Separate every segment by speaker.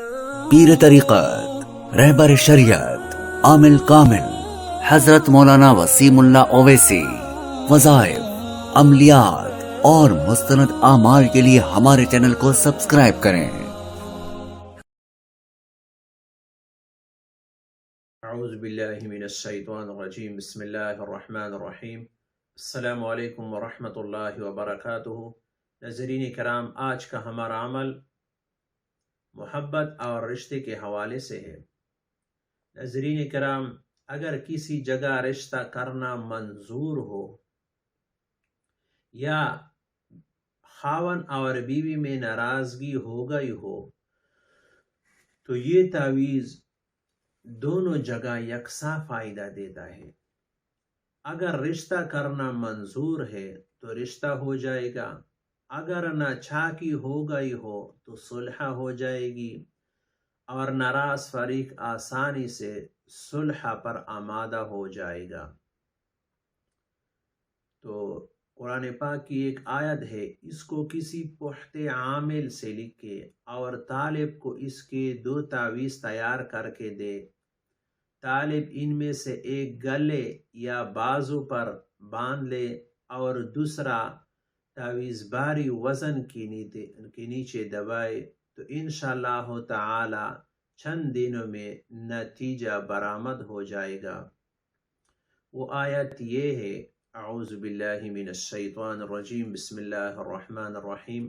Speaker 1: پیر طریقت رہبر شریعت عامل کامل حضرت مولانا وسیم اللہ اویسی وظائف عملیات اور مستند اعمال کے لیے ہمارے چینل کو سبسکرائب کریں۔
Speaker 2: اعوذ باللہ من الشیطان الرجیم، بسم اللہ الرحمن الرحیم۔ السلام علیکم ورحمۃ اللہ وبرکاتہ۔ ناظرین کرام، آج کا ہمارا عمل محبت اور رشتے کے حوالے سے ہے۔ ناظرین کرام، اگر کسی جگہ رشتہ کرنا منظور ہو یا خاون اور بیوی میں ناراضگی ہو گئی ہو تو یہ تعویذ دونوں جگہ یکساں فائدہ دیتا ہے۔ اگر رشتہ کرنا منظور ہے تو رشتہ ہو جائے گا، اگر ناچاکی ہو گئی ہو تو صلح ہو جائے گی، اور ناراض فریق آسانی سے صلح پر آمادہ ہو جائے گا۔ تو قرآن پاک کی ایک آیت ہے، اس کو کسی پختہ عامل سے لکھے اور طالب کو اس کے 2 تعویذ تیار کر کے دے۔ طالب ان میں سے ایک گلے یا بازو پر باندھ لے اور دوسرا تعویذ باری وزن کے نیچے دبائے تو انشاءاللہ تعالی چند دنوں میں نتیجہ برآمد ہو جائے گا۔ وہ آیت یہ ہے، اعوذ باللہ من الشیطان الرجیم، بسم اللہ الرحمن الرحیم۔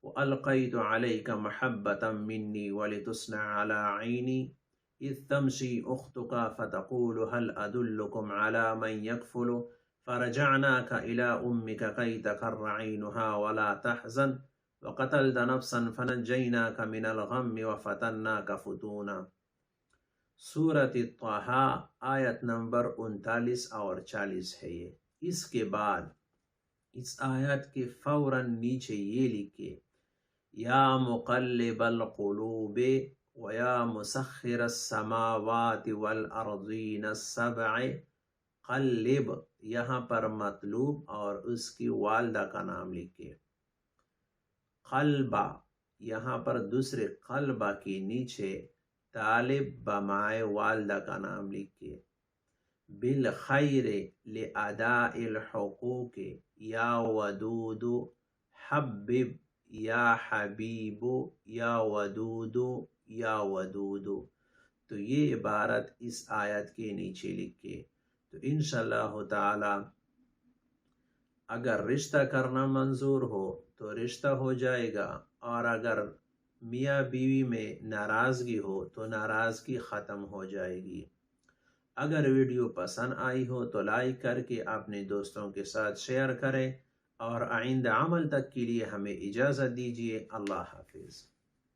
Speaker 2: وَأَلْقَيْتُ عَلَيْكَ مَحَبَّةً مِّنِّي وَلِتُصْنَعَ عَلَىٰ عَيْنِي إِذْ تَمْشِي أُخْتُكَ فَتَقُولُ هَلْ أَدُلُّكُمْ عَلَىٰ مَنْ يَكْفُلُ فَرَجَعْنَاكَ إِلَىٰ أُمِّكَ كَيْ تَقَرَّ عَيْنُهَا وَلَا تَحْزَنَ وَقَتَلْتَ نَفْسًا فَنَجَّيْنَاكَ مِنَ الْغَمِّ وَفَتَنَّاكَ فُتُونًا۔ سورۃ طٰہٰ آیت نمبر 39 اور 40 ہے یہ۔ اس کے بعد اس آیت کے فوراً نیچے یہ لکھے، یا مقلب القلوب ویا مسخر السماوات والارضین السبع قلب، یہاں پر مطلوب اور اس کی والدہ کا نام لکھے۔ قلبہ، یہاں پر دوسرے قلبہ کے نیچے طالب بمائے والدہ کا نام لکھے۔ بالخیر لاداء الحقوق یا ودود حبب یا حبیب یا ودود یا ودود، تو یہ عبارت اس آیت کے نیچے لکھے۔ تو انشاءاللہ تعالی اگر رشتہ کرنا منظور ہو تو رشتہ ہو جائے گا، اور اگر میاں بیوی میں ناراضگی ہو تو ناراضگی ختم ہو جائے گی۔ اگر ویڈیو پسند آئی ہو تو لائک کر کے اپنے دوستوں کے ساتھ شیئر کریں، اور آئندہ عمل تک کے لیے ہمیں اجازت دیجیے۔ اللہ حافظ۔